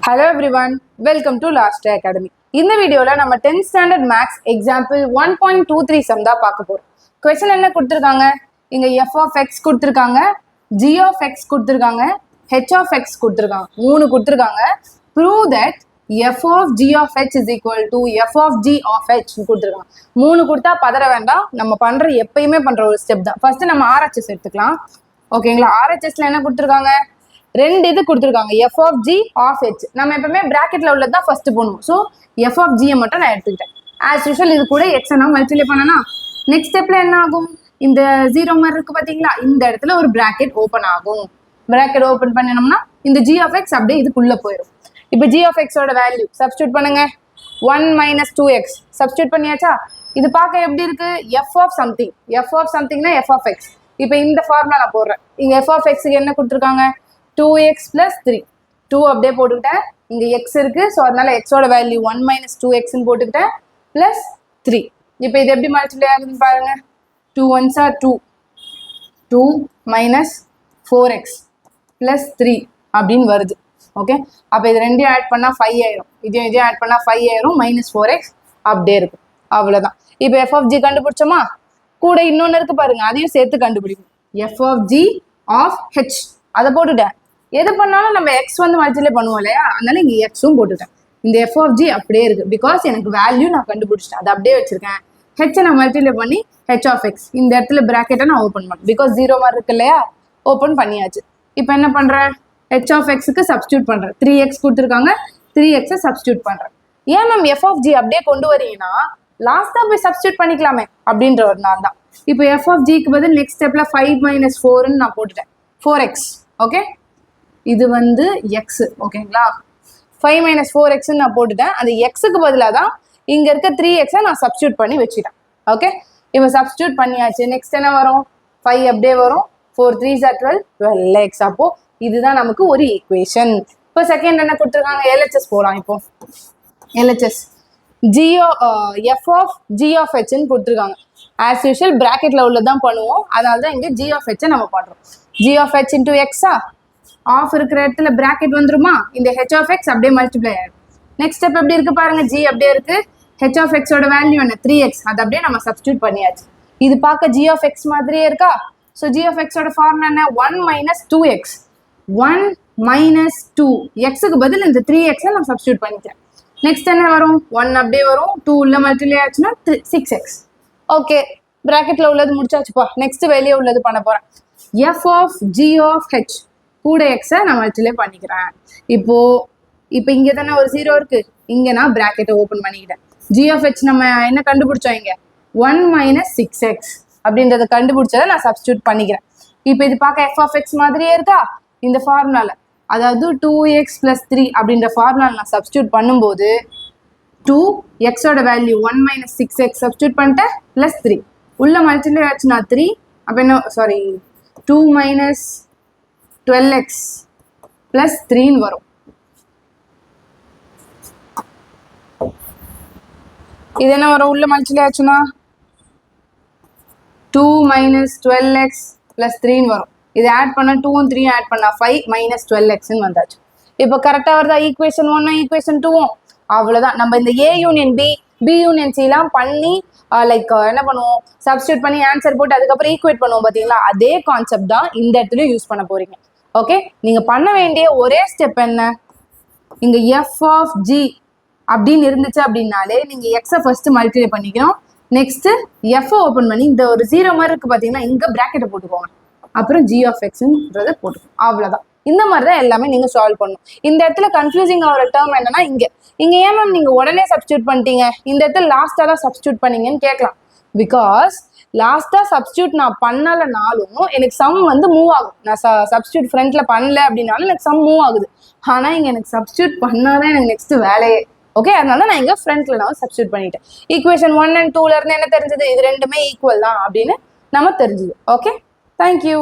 Hello everyone, welcome to Last Day Academy. இந்த வீடியோல நம்ம 10th standard maths example 1.23 sum தான் பார்க்க போறோம். Question என்ன கொடுத்திருக்காங்க? இங்க f of x கொடுத்திருக்காங்க, g of x கொடுத்திருக்காங்க, h of x கொடுத்திருக்காங்க. மூணு கொடுத்திருக்காங்க. Prove that f of g of h is equal to f of g of h கொடுத்திருக்காங்க. மூணு கொடுத்தா பதற வேண்டாம். நம்ம பண்ற எப்பயுமே பண்ற ஒரு ஸ்டெப் தான். ஃபர்ஸ்ட் நம்ம RHS எடுத்துக்கலாம். ஓகேங்களா? RHSல என்ன கொடுத்திருக்காங்க? ரெண்டு இது கொடுத்துருக்காங்க F of G of H. நம்ம எப்பவுமே பிராக்கெட்ல உள்ளது தான் ஃபர்ஸ்ட் போடணும். ஸோ எஃப் ஆஃப் ஜியை மட்டும் நான் எடுத்துக்கிட்டேன். ஆஸ் யூஷுவல் இது கூட எக்ஸ் நான் மல்டிப்ளை பண்ணனா நெக்ஸ்ட் ஸ்டெப்ல என்ன ஆகும்? இந்த ஜீரோ மாதிரி இருக்கு பாத்தீங்களா, இந்த இடத்துல ஒரு பிராக்கெட் ஓப்பன் ஆகும். பிராக்கெட் ஓப்பன் பண்ணினோம்னா இந்த ஜி ஆஃப் எக்ஸ் அப்படியே இதுக்குள்ள போயிடும். இப்போ ஜி ஆஃப் எக்ஸோட வேல்யூ சப்ஸ்டியூட் பண்ணுங்க. 1 - 2x சப்ஸ்டியூட் பண்ணியாச்சா? இது பார்க்க எப்படி இருக்கு? F of something. எஃப் ஆஃப் சம்திங்னா எஃப் ஆஃப் எக்ஸ். இப்போ இந்த ஃபார்முலா நான் போடுறேன். இங்க எஃப் ஆஃப் எக்ஸுக்கு என்ன கொடுத்துருக்காங்க? 2x + 3. 2 அப்படியே போட்டுக்கிட்டேன். இங்க x இருக்கு, ஸோ அதனால எக்ஸோட வேல்யூ 1 - 2x போட்டுக்கிட்டேன் பிளஸ் 3. இப்போ இது எப்படி மல்டிப்ளை ஆகுதுன்னு பாருங்க. 2 1s are 2. 2 - 4x + 3 அப்படின்னு வருது. ஓகே, அப்போ இது ரெண்டையும் ஆட் பண்ணா 5 ஆயிரும். இதையும் ஆட் பண்ணா 5 ஆயிரும். -4x அப்படியே இருக்கும். அவ்வளோதான். இப்போ எஃப் ஆஃப் ஜி கண்டுபிடிச்சோமா? கூட இன்னொன்று இருக்கு பாருங்க, அதையும் சேர்த்து கண்டுபிடிக்கும். F of G of H அதை போட்டுட்டேன். எது பண்ணாலும் நம்ம எக்ஸ் வந்து மல்டிப்ளை பண்ணுவோம் இல்லையா, அதனால இங்கே எக்ஸும் போட்டுட்டேன். இந்த எஃப் ஆஃப் ஜி அப்படியே இருக்கு. பிகாஸ் எனக்கு வேல்யூ நான் கண்டுபிடிச்சிட்டேன், அதை அப்படியே வச்சிருக்கேன். ஹெச்சை நான் மல்டிப்ளை பண்ணி ஹெச் ஆஃப் எக்ஸ் இந்த இடத்துல பிராக்கெட்டை நான் ஓப்பன் பண்ணேன். பிகாஸ் ஜீரோ மாதிரி இருக்கு இல்லையா, ஓப்பன் பண்ணியாச்சு. இப்போ என்ன பண்றேன்? ஹெச் ஆஃப் எக்ஸுக்கு சப்ஸ்டியூட் பண்றேன். 3x கொடுத்துருக்காங்க, 3xை சப்ஸ்டியூட் பண்றேன். ஏன் மேம் எஃப் ஆஃப் ஜி அப்படியே கொண்டு வரீங்கன்னா லாஸ்டா போய் சப்ஸ்டியூட் பண்ணிக்கலாமே அப்படின்ற ஒரு நாள் தான். இப்போ எஃப் ஆஃப் ஜிக்கு பதில் நெக்ஸ்ட் ஸ்டெப்ல 5 - 4ன்னு நான் போட்டுட்டேன். 4x. ஓகே, இது வந்து எக்ஸ். ஓகேங்களா? 5 - 4x நான் போட்டுட்டேன். அந்த எக்ஸுக்கு பதிலாக தான் இங்க இருக்க 3xை நான் சப்ஸ்டியூட் பண்ணி வச்சுட்டேன். ஓகே, இப்போ சப்ஸ்டியூட் பண்ணியாச்சு. நெக்ஸ்ட் என்ன வரும்? 5 அப்படியே வரும். 4 3s are 12, 12x. அப்போ இதுதான் நமக்கு ஒரு ஈக்குவேஷன். இப்போ செகண்ட் என்ன கொடுத்துருக்காங்க? எல்ஹெச்எஸ் போகலாம். இப்போ LHS f of G of ஹெச்ன்னு கொடுத்துருக்காங்க. ஆஸ் யூஷுவல் பிராக்கெட்ல உள்ளதான் பண்ணுவோம், அதனால தான் இங்க ஜி ஆஃப் ஹெச்சை நம்ம பண்றோம். ஜி ஆஃப் ஹெச் இன்டூ எக்ஸா, ஆஃப் இருக்கிற இடத்துல பிராக்கெட் வந்துருமா, இந்த ஹெச் ஆஃப் எக்ஸ் அப்படியே மல்டிப்ளை ஆயிடும். நெக்ஸ்ட் ஸ்டெப் எப்படி இருக்கு பாருங்க, ஜி அப்படியே இருக்கு. ஹெச் ஆஃப் எக்ஸோட வேல்யூ என்ன? 3x. அதை அப்படியே நம்ம சப்ஸ்டியூட் பண்ணியாச்சு. இது பார்க்க ஜி ஆஃப் எக்ஸ் மாதிரியே இருக்கா? ஸோ ஜி ஆஃப் எக்ஸோட ஃபார்முலா என்ன? 1 - 2x. 1 - 2 எக்ஸுக்கு பதில் இந்த 3xை நான் சப்ஸ்டியூட் பண்ணிக்கிறேன். நெக்ஸ்ட் என்ன வரும்? 1 அப்படியே வரும். 2 உள்ள மல்டிப்ளை ஆச்சுன்னா 6x. ஓகே, பிராக்கெட்ல உள்ளது முடிச்சாச்சுப்பா. நெக்ஸ்ட் வெளியே உள்ளது பண்ண போறேன். F of G of H கூட எக்ஸை நான் மல்டிப்ளை பண்ணிக்கிறேன். இப்போ இங்கே தானே ஒரு 0 இருக்கு, இங்கே நான் பிராக்கெட்டை ஓப்பன் பண்ணிக்கிட்டேன். ஜி ஆஃப் ஹெச் நம்ம என்ன கண்டுபிடிச்சோம்? இங்கே 1 - 6x அப்படின்றத கண்டுபிடிச்சதை நான் சப்ஸ்டியூட் பண்ணிக்கிறேன். இப்போ இது பார்க்க எஃப் ஆஃப் எக்ஸ் மாதிரியே இருக்கா? இந்த ஃபார்முலால, அதாவது 2x + 3 அப்படின்ற ஃபார்முலால நான் சப்ஸ்டியூட் பண்ணும்போது 2xோட வேல்யூ 1 - 6x சப்ஸ்டியூட் பண்ணிட்டேன் ப்ளஸ் 3 உள்ள மல்டிப்ளை ஆச்சுன்னா 3. அப்போ என்ன, சாரி, 2 - 12x + 3ன்னு வரும். இது என்ன வரும்? உள்ள மல்டிப்ளை ஆச்சுன்னா 2 - 12x + 3ன்னு வரும். இது ஆட் பண்ண 2ம் 3ம் ஆட் பண்ணா 5 - 12xன்னு வந்தாச்சு. இப்போ கரெக்டா வருதா? ஈக்குவேஷன் 1 ஈக்குவேஷன் 2ம் அவ்வளவுதான். நம்ம இந்த A union B, B union C எல்லாம் பண்ணி லைக் என்ன பண்ணுவோம்? சப்ஸ்டியூட் பண்ணி ஆன்சர் போட்டு அதுக்கப்புறம் ஈக்குவேட் பண்ணுவோம் பாத்தீங்களா? அதே கான்செப்ட் தான் இந்த இடத்துல யூஸ் பண்ண போறீங்க. ஓகே, நீங்க பண்ண வேண்டிய ஒரே ஸ்டெப் என்ன? இங்க எஃப் ஆஃப் ஜி அப்படின்னு இருந்துச்சு அப்படின்னாலே நீங்க எக்ஸை ஃபர்ஸ்ட் மல்டிப்ளை பண்ணிக்கணும். நெக்ஸ்ட் எஃப் ஓப்பன் பண்ணி இந்த ஒரு 0 மாதிரி இருக்கு பாத்தீங்கன்னா, இங்க பிராக்கெட்டை போட்டுக்கோங்க. அப்புறம் ஜி ஆஃப் எக்ஸ்ன்றதை போட்டுக்கணும். அவ்வளவுதான். இந்த மாதிரி தான் எல்லாமே நீங்க சால்வ் பண்ணணும். இந்த இடத்துல கன்ஃபியூசிங் ஆகிற டேர்ம் என்னன்னா, இங்க ஏன் மேம் நீங்க உடனே சப்ஸ்டியூட் பண்ணிட்டீங்க, இந்த இடத்துல லாஸ்டா தான் சப்ஸ்டியூட் பண்ணீங்கன்னு கேட்கலாம். பிகாஸ் லாஸ்டா சப்ஸ்டியூட் நான் பண்ணலனாலும் எனக்கு சம் வந்து மூவ் ஆகும். நான் சப்ஸ்டியூட் ஃப்ரண்ட்ல பண்ணல அப்படின்னாலும் எனக்கு சம் மூவ் ஆகுது. ஆனா இங்க எனக்கு சப்ஸ்டியூட் பண்ணாதான் எனக்கு நெக்ஸ்ட் வேலையே. ஓகே, அதனால நான் இங்க ஃப்ரண்ட்ல நான் சப்ஸ்டியூட் பண்ணிட்டேன். ஈக்குவேஷன் 1 and 2ல இருந்து என்ன தெரிஞ்சது? இது ரெண்டுமே ஈக்குவல் தான் அப்படின்னு நம்ம தெரிஞ்சது. Okay, thank you.